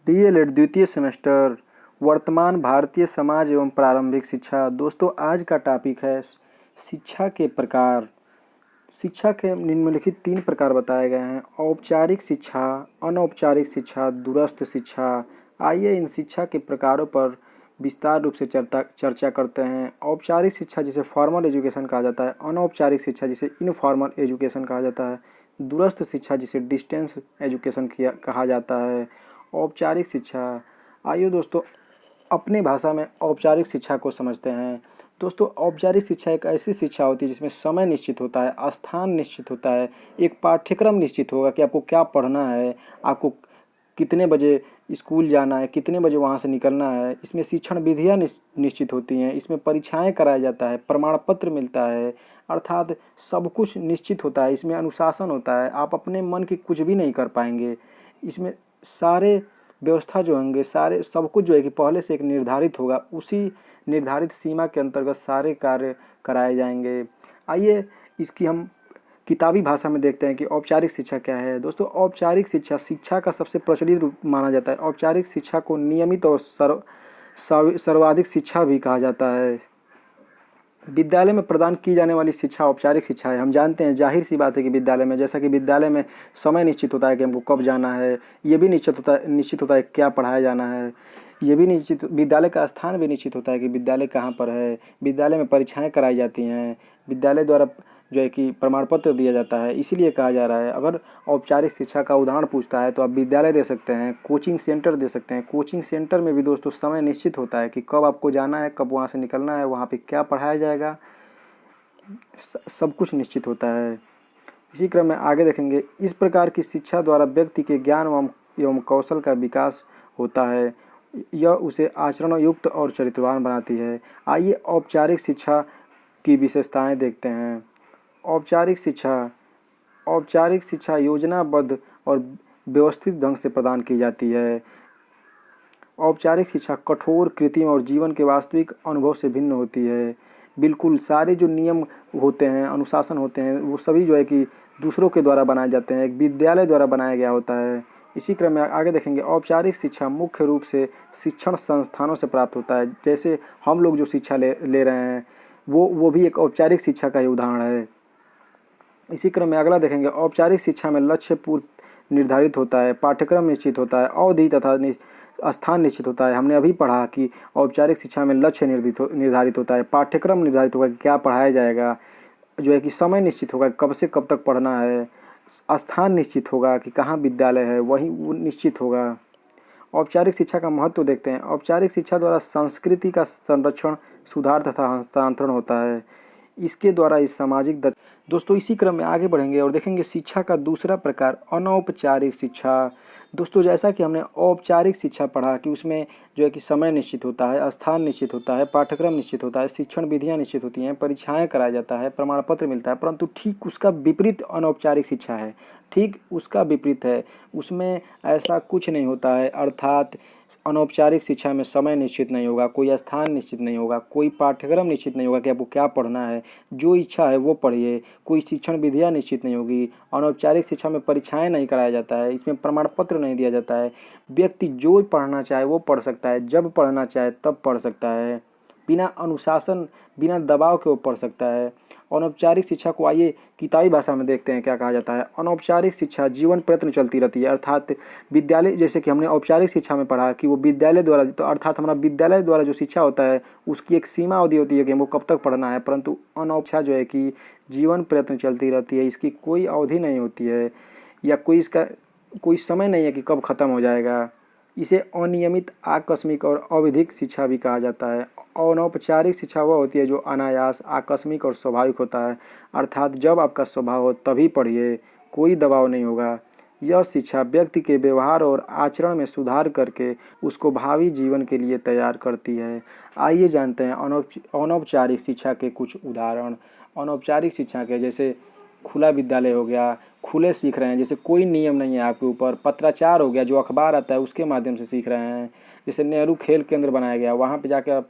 DElEd द्वितीय semester वर्तमान भारतीय समाज एवं प्रारंभिक शिक्षा। दोस्तों आज का टॉपिक है शिक्षा के प्रकार। शिक्षा के निम्नलिखित 3 प्रकार बताए गए हैं: औपचारिक शिक्षा, अनौपचारिक शिक्षा, दूरस्थ शिक्षा। आइए इन शिक्षा के प्रकारों पर विस्तार रूप से चर्चा करते हैं। औपचारिक शिक्षा जिसे फॉर्मल एजुकेशन कहा जाता है, अनौपचारिक शिक्षा जिसे इनफॉर्मल एजुकेशन कहा जाता है, दूरस्थ शिक्षा जिसे डिस्टेंस एजुकेशन कहा जाता है। औपचारिक शिक्षा, आइए दोस्तों अपनी भाषा में औपचारिक शिक्षा को समझते हैं। दोस्तों औपचारिक शिक्षा एक ऐसी शिक्षा होती है जिसमें समय निश्चित होता है, स्थान निश्चित होता है, एक पाठ्यक्रम निश्चित होगा कि आपको क्या पढ़ना है, आपको कितने बजे स्कूल जाना है, कितने बजे वहाँ से निकलना है। इसमें शिक्षण विधियाँ निश्चित होती हैं, इसमें परीक्षाएं कराया जाता है, प्रमाण पत्र मिलता है, अर्थात सब कुछ निश्चित होता है। इसमें अनुशासन होता है, आप अपने मन की कुछ भी नहीं कर पाएंगे। इसमें सारे व्यवस्था जो होंगे, सारे सब कुछ जो है कि पहले से एक निर्धारित होगा, उसी निर्धारित सीमा के अंतर्गत सारे कार्य कराए जाएंगे। आइए इसकी हम किताबी भाषा में देखते हैं कि औपचारिक शिक्षा क्या है। दोस्तों औपचारिक शिक्षा का सबसे प्रचलित रूप माना जाता है। औपचारिक शिक्षा को नियमित और सर्वाधिक शिक्षा भी कहा जाता है। विद्यालय में प्रदान की जाने वाली शिक्षा औपचारिक शिक्षा है। हम जानते हैं, जाहिर सी बात है कि विद्यालय में, जैसा कि विद्यालय में समय निश्चित होता है कि हमको कब जाना है, ये भी निश्चित होता है क्या पढ़ाया जाना है, ये भी निश्चित, विद्यालय का स्थान भी निश्चित होता है कि विद्यालय कहाँ पर है। विद्यालय में परीक्षाएं कराई जाती हैं, विद्यालय द्वारा जो है कि प्रमाण पत्र दिया जाता है। इसीलिए कहा जा रहा है, अगर औपचारिक शिक्षा का उदाहरण पूछता है तो आप विद्यालय दे सकते हैं, कोचिंग सेंटर दे सकते हैं। कोचिंग सेंटर में भी दोस्तों समय निश्चित होता है कि कब आपको जाना है, कब वहाँ से निकलना है, वहाँ पे क्या पढ़ाया जाएगा, सब कुछ निश्चित होता है। इसी क्रम में आगे देखेंगे, इस प्रकार की शिक्षा द्वारा व्यक्ति के ज्ञान एवं कौशल का विकास होता है। यह उसे आचरण युक्त और चरित्रवान बनाती है। आइए औपचारिक शिक्षा की विशेषताएं देखते हैं। औपचारिक शिक्षा योजनाबद्ध और व्यवस्थित ढंग से प्रदान की जाती है। औपचारिक शिक्षा कठोर, कृत्रिम और जीवन के वास्तविक अनुभव से भिन्न होती है। बिल्कुल सारे जो नियम होते हैं, अनुशासन होते हैं, वो सभी जो है कि दूसरों के द्वारा बनाए जाते हैं, एक विद्यालय द्वारा बनाया गया होता है। इसी क्रम में आगे देखेंगे, औपचारिक शिक्षा मुख्य रूप से शिक्षण संस्थानों से प्राप्त होता है। जैसे हम लोग जो शिक्षा ले रहे हैं वो भी एक औपचारिक शिक्षा का ही उदाहरण है। इसी क्रम में अगला देखेंगे, औपचारिक शिक्षा में लक्ष्य पूर्व निर्धारित होता है, पाठ्यक्रम निश्चित होता है, अवधि तथा स्थान निश्चित होता है। हमने अभी पढ़ा कि औपचारिक शिक्षा में लक्ष्य निर्धारित होता है, पाठ्यक्रम निर्धारित होगा कि क्या पढ़ाया जाएगा, जो है कि समय निश्चित होगा कब से कब तक पढ़ना है, स्थान निश्चित होगा कि कहाँ विद्यालय है वहीं वो निश्चित होगा। औपचारिक शिक्षा का महत्व देखते हैं। औपचारिक शिक्षा द्वारा संस्कृति का संरक्षण, सुधार तथा हस्तांतरण होता है। इसके द्वारा इस सामाजिक दोस्तों इसी क्रम में आगे बढ़ेंगे और देखेंगे शिक्षा का दूसरा प्रकार अनौपचारिक शिक्षा। दोस्तों जैसा कि हमने औपचारिक शिक्षा पढ़ा कि उसमें जो है कि समय निश्चित होता है, स्थान निश्चित होता है, पाठ्यक्रम निश्चित होता है, शिक्षण विधियाँ निश्चित होती हैं, परीक्षाएं कराया जाता है, प्रमाण पत्र मिलता है, परंतु ठीक उसका विपरीत अनौपचारिक शिक्षा है। ठीक उसका विपरीत है, उसमें ऐसा कुछ नहीं होता है। अर्थात अनौपचारिक शिक्षा में समय निश्चित नहीं होगा, कोई स्थान निश्चित नहीं होगा, कोई पाठ्यक्रम निश्चित नहीं होगा कि आपको क्या पढ़ना है, जो इच्छा है वो पढ़िए, कोई शिक्षण विधियाँ निश्चित नहीं होगी। अनौपचारिक शिक्षा में परीक्षाएं नहीं कराया जाता है, इसमें प्रमाण पत्र नहीं दिया जाता है। व्यक्ति जो पढ़ना चाहे वो पढ़ सकता है, जब पढ़ना चाहे तब पढ़ सकता है, बिना अनुशासन, बिना दबाव के वो पढ़ सकता है। अनौपचारिक शिक्षा को आइए किताबी भाषा में देखते हैं क्या कहा जाता है। अनौपचारिक शिक्षा जीवन प्रयत्न चलती रहती है। अर्थात विद्यालय, जैसे कि हमने औपचारिक शिक्षा में पढ़ा कि वो विद्यालय द्वारा, तो अर्थात हमारा विद्यालय द्वारा जो शिक्षा होता है उसकी एक सीमा अवधि होती है कि हमको कब तक पढ़ना है, परंतु अनौपचारिक जो है कि जीवन प्रयत्न चलती रहती है, इसकी कोई अवधि नहीं होती है या इसका कोई समय नहीं है कि कब खत्म हो जाएगा। इसे अनियमित, आकस्मिक और अवधिक शिक्षा भी कहा जाता है। अनौपचारिक शिक्षा वह होती है जो अनायास, आकस्मिक और स्वाभाविक होता है। अर्थात जब आपका स्वभाव हो तभी पढ़िए, कोई दबाव नहीं होगा। यह शिक्षा व्यक्ति के व्यवहार और आचरण में सुधार करके उसको भावी जीवन के लिए तैयार करती है। आइए जानते हैं अनौपचारिक शिक्षा के कुछ उदाहरण। अनौपचारिक शिक्षा के जैसे खुला विद्यालय हो गया, खुले सीख रहे हैं, जैसे कोई नियम नहीं है आपके ऊपर। पत्राचार हो गया, जो अखबार आता है उसके माध्यम से सीख रहे हैं। जैसे नेहरू खेल केंद्र बनाया गया, वहाँ पे जाकर आप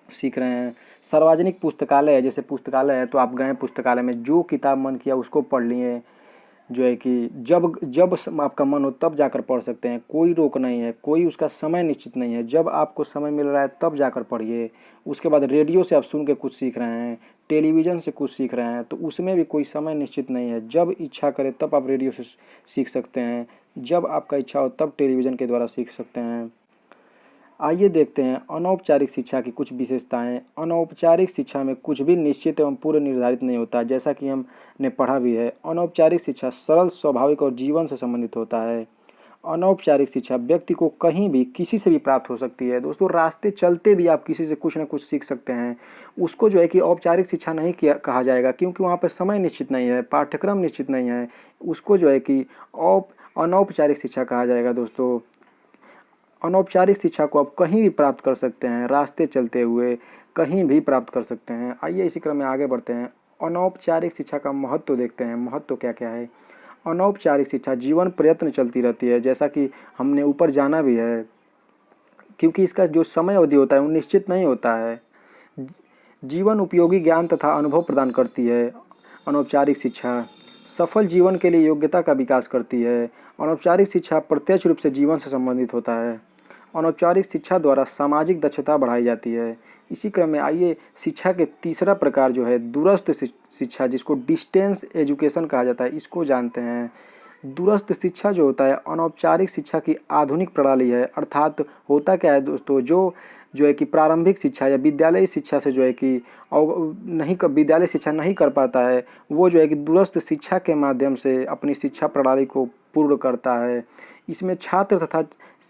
सीख रहे हैं। सार्वजनिक पुस्तकालय है, जैसे पुस्तकालय है तो आप गए पुस्तकालय में, जो किताब मन किया उसको पढ़ लिए। जो है कि जब जब आपका मन हो तब जाकर पढ़ सकते हैं, कोई रोक नहीं है, कोई उसका समय निश्चित नहीं है। जब आपको समय मिल रहा है तब जाकर पढ़िए। उसके बाद रेडियो से आप सुन के कुछ सीख रहे हैं, टेलीविज़न से कुछ सीख रहे हैं, तो उसमें भी कोई समय निश्चित नहीं है। जब इच्छा करे तब आप रेडियो से सीख सकते हैं, जब आपका इच्छा हो तब टेलीविज़न के द्वारा सीख सकते हैं। आइए देखते हैं अनौपचारिक शिक्षा की कुछ विशेषताएं। अनौपचारिक शिक्षा में कुछ भी निश्चित एवं पूर्व निर्धारित नहीं होता, जैसा कि हमने पढ़ा भी है। अनौपचारिक शिक्षा सरल, स्वाभाविक और जीवन से संबंधित होता है। अनौपचारिक शिक्षा व्यक्ति को कहीं भी किसी से भी प्राप्त हो सकती है। दोस्तों, रास्ते चलते भी आप किसी से कुछ ना कुछ सीख सकते हैं। उसको जो है कि औपचारिक शिक्षा नहीं किया कहा जाएगा, क्योंकि वहाँ पर समय निश्चित नहीं है, पाठ्यक्रम निश्चित नहीं है। उसको जो है कि अनौपचारिक शिक्षा कहा जाएगा। दोस्तों, अनौपचारिक शिक्षा को आप कहीं भी प्राप्त कर सकते हैं, रास्ते चलते हुए कहीं भी प्राप्त कर सकते हैं। आइए इसी क्रम में आगे बढ़ते हैं। अनौपचारिक शिक्षा का महत्व देखते हैं। महत्व क्या क्या है। अनौपचारिक शिक्षा जीवन प्रयत्न चलती रहती है, जैसा कि हमने ऊपर जाना भी है, क्योंकि इसका जो समय अवधि होता है वो निश्चित नहीं होता है। जीवन उपयोगी ज्ञान तथा अनुभव प्रदान करती है। अनौपचारिक शिक्षा सफल जीवन के लिए योग्यता का विकास करती है। अनौपचारिक शिक्षा प्रत्यक्ष रूप से जीवन से संबंधित होता है। अनौपचारिक शिक्षा द्वारा सामाजिक दक्षता बढ़ाई जाती है। इसी क्रम में आइए शिक्षा के तीसरा प्रकार जो है दूरस्थ शिक्षा, जिसको डिस्टेंस एजुकेशन कहा जाता है, इसको जानते हैं। दूरस्थ शिक्षा जो होता है अनौपचारिक शिक्षा की आधुनिक प्रणाली है। अर्थात होता क्या है दोस्तों, जो है कि प्रारंभिक शिक्षा या विद्यालय शिक्षा से जो है कि विद्यालय शिक्षा नहीं कर पाता है, वो जो है कि दूरस्थ शिक्षा के माध्यम से अपनी शिक्षा प्रणाली को पूर्ण करता है। इसमें छात्र तथा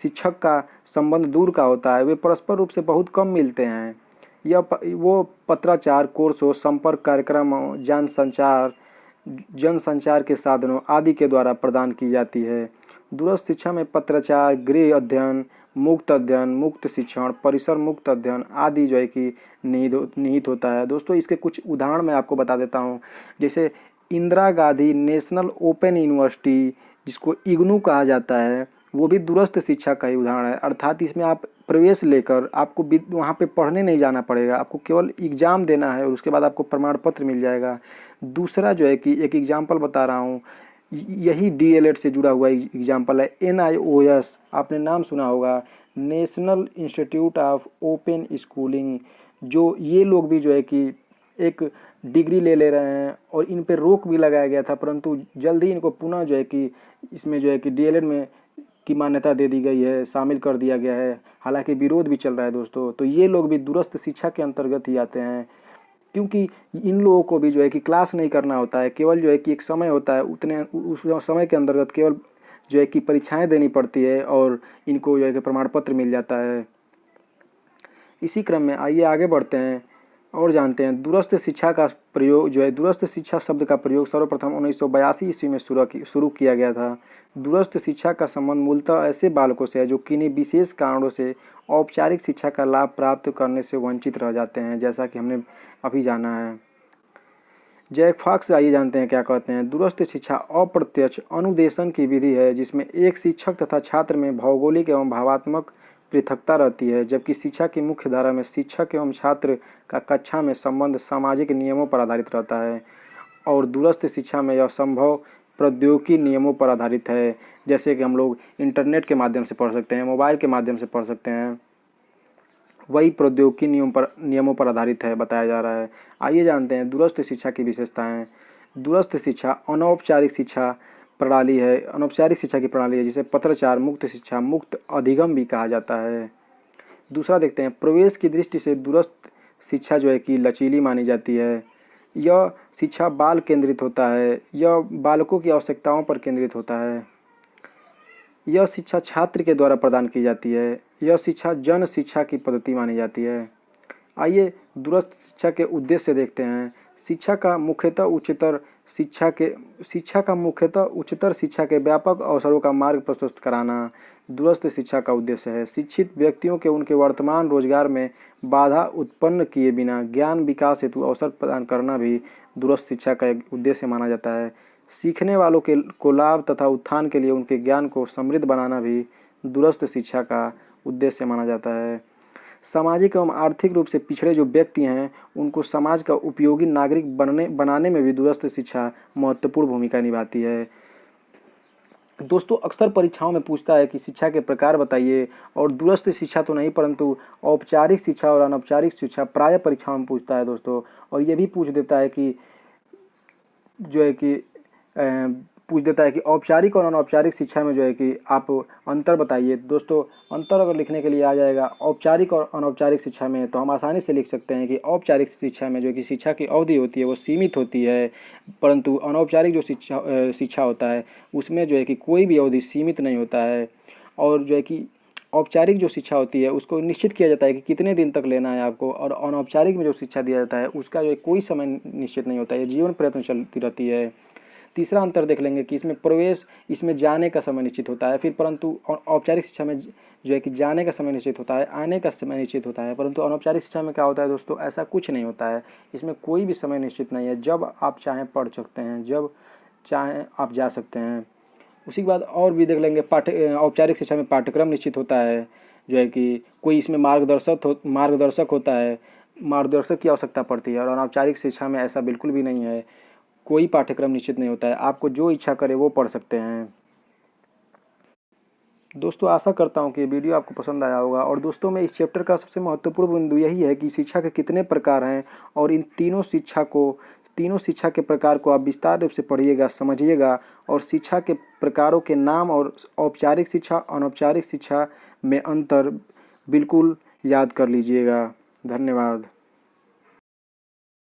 शिक्षक का संबंध दूर का होता है, वे परस्पर रूप से बहुत कम मिलते हैं। वो पत्राचार, कोर्स हो, संपर्क कार्यक्रम हो, जनसंचार के साधनों आदि के द्वारा प्रदान की जाती है। दूरस्थ शिक्षा में पत्राचार, गृह अध्ययन, मुक्त शिक्षण, परिसर मुक्त अध्ययन आदि जो है कि निहित होता है। दोस्तों, इसके कुछ उदाहरण मैं आपको बता देता हूँ। जैसे Indira Gandhi national open university, जिसको इग्नू कहा जाता है, वो भी दूरस्थ शिक्षा का ही उदाहरण है। अर्थात इसमें आप प्रवेश लेकर आपको वहाँ पे पढ़ने नहीं जाना पड़ेगा, आपको केवल एग्ज़ाम देना है और उसके बाद आपको प्रमाण पत्र मिल जाएगा। दूसरा जो है कि एक एग्जाम्पल बता रहा हूँ, यही डीएलएड से जुड़ा हुआ एग्जाम्पल है। NIOS आपने नाम सुना होगा, national institute of open schooling. जो ये लोग भी जो है कि एक डिग्री ले रहे हैं और इन पे रोक भी लगाया गया था, परंतु जल्द ही इनको पुनः जो है कि इसमें जो है कि डीएलएड में की मान्यता दे दी गई है, शामिल कर दिया गया है। हालांकि विरोध भी चल रहा है दोस्तों। तो ये लोग भी दूरस्थ शिक्षा के अंतर्गत ही आते हैं, क्योंकि इन लोगों को भी जो है कि क्लास नहीं करना होता है, केवल जो है कि एक समय होता है, उस समय के अंतर्गत केवल जो है कि परीक्षाएं देनी पड़ती है और इनको जो है कि प्रमाण पत्र मिल जाता है। इसी क्रम में आइए आगे बढ़ते हैं और जानते हैं दूरस्थ शिक्षा का प्रयोग जो है। दूरस्थ शिक्षा शब्द का प्रयोग सर्वप्रथम 1982 ईस्वी में शुरू किया गया था। दूरस्थ शिक्षा का संबंध मूलतः ऐसे बालकों से है जो किन्हीं विशेष कारणों से औपचारिक शिक्षा का लाभ प्राप्त करने से वंचित रह जाते हैं, जैसा कि हमने अभी जाना है। जैक फॉक्स आइए जानते हैं क्या कहते हैं। दूरस्थ शिक्षा अप्रत्यक्ष अनुदेशन की विधि है, जिसमें एक शिक्षक तथा छात्र में भौगोलिक एवं भावात्मक पृथकता रहती है, जबकि शिक्षा की मुख्य धारा में शिक्षक एवं छात्र का कक्षा में संबंध सामाजिक नियमों पर आधारित रहता है। और दूरस्थ शिक्षा में यह संभव प्रौद्योगिकी नियमों पर आधारित है, जैसे कि हम लोग इंटरनेट के माध्यम से पढ़ सकते हैं, मोबाइल के माध्यम से पढ़ सकते हैं। वही प्रौद्योगिकी नियमों पर आधारित है बताया जा रहा है। आइए जानते हैं दूरस्थ शिक्षा की विशेषताएं। दूरस्थ शिक्षा अनौपचारिक शिक्षा प्रणाली है, अनौपचारिक शिक्षा की प्रणाली है, जिसे पत्राचार, मुक्त शिक्षा, मुक्त अधिगम भी कहा जाता है। दूसरा देखते हैं, प्रवेश की दृष्टि से दूरस्थ शिक्षा जो है कि लचीली मानी जाती है। यह शिक्षा बाल केंद्रित होता है, यह बालकों की आवश्यकताओं पर केंद्रित होता है। यह शिक्षा छात्र के द्वारा प्रदान की जाती है। यह शिक्षा जन शिक्षा की पद्धति मानी जाती है। आइए दूरस्थ शिक्षा के उद्देश्य देखते हैं। शिक्षा का मुख्यतः उच्चतर शिक्षा के व्यापक अवसरों का मार्ग प्रशस्त कराना दूरस्थ शिक्षा का उद्देश्य है। शिक्षित व्यक्तियों के उनके वर्तमान रोजगार में बाधा उत्पन्न किए बिना ज्ञान विकास हेतु अवसर प्रदान करना भी दूरस्थ शिक्षा का एक उद्देश्य माना जाता है। सीखने वालों को लाभ तथा उत्थान के लिए उनके ज्ञान को समृद्ध बनाना भी दूरस्थ शिक्षा का उद्देश्य माना जाता है। सामाजिक एवं आर्थिक रूप से पिछड़े जो व्यक्ति हैं, उनको समाज का उपयोगी नागरिक बनाने में भी दूरस्थ शिक्षा महत्वपूर्ण भूमिका निभाती है। दोस्तों अक्सर परीक्षाओं में पूछता है कि शिक्षा के प्रकार बताइए, और दूरस्थ शिक्षा तो नहीं परंतु औपचारिक शिक्षा और अनौपचारिक शिक्षा प्रायः परीक्षाओं में पूछता है दोस्तों। और ये भी पूछ देता है कि जो है कि पूछ देता है कि औपचारिक और अनौपचारिक शिक्षा में जो है कि आप अंतर बताइए। दोस्तों अंतर अगर लिखने के लिए आ जाएगा औपचारिक और अनौपचारिक शिक्षा में, तो हम आसानी से लिख सकते हैं कि औपचारिक शिक्षा में जो कि शिक्षा की अवधि होती है वो सीमित होती है, परंतु अनौपचारिक जो शिक्षा होता है उसमें जो है कि कोई भी अवधि सीमित नहीं होता है। और जो है कि औपचारिक जो शिक्षा होती है उसको निश्चित किया जाता है कि कितने दिन तक लेना है आपको, और अनौपचारिक में जो शिक्षा दिया जाता है उसका जो है कोई समय निश्चित नहीं होता है, जीवन प्रयत्न चलती रहती है। तीसरा अंतर देख लेंगे कि इसमें प्रवेश, इसमें जाने का समय निश्चित होता है, फिर परंतु औपचारिक शिक्षा में जो है कि जाने का समय निश्चित होता है, आने का समय निश्चित होता है, परंतु अनौपचारिक शिक्षा में क्या होता है दोस्तों, ऐसा कुछ नहीं होता है। इसमें कोई भी समय निश्चित नहीं है, जब आप चाहें पढ़ सकते हैं, जब चाहें आप जा सकते हैं। उसी के बाद और भी देख लेंगे, औपचारिक शिक्षा में पाठ्यक्रम निश्चित होता है, जो है कि कोई इसमें मार्गदर्शक होता है, मार्गदर्शक की आवश्यकता पड़ती है। और अनौपचारिक शिक्षा में ऐसा बिल्कुल भी नहीं है, कोई पाठ्यक्रम निश्चित नहीं होता है, आपको जो इच्छा करे वो पढ़ सकते हैं। दोस्तों आशा करता हूँ कि वीडियो आपको पसंद आया होगा। और दोस्तों में इस चैप्टर का सबसे महत्वपूर्ण बिंदु यही है कि शिक्षा के कितने प्रकार हैं, और इन तीनों शिक्षा के प्रकार को आप विस्तार रूप से पढ़िएगा, समझिएगा, और शिक्षा के प्रकारों के नाम और औपचारिक शिक्षा अनौपचारिक शिक्षा में अंतर बिल्कुल याद कर लीजिएगा। धन्यवाद।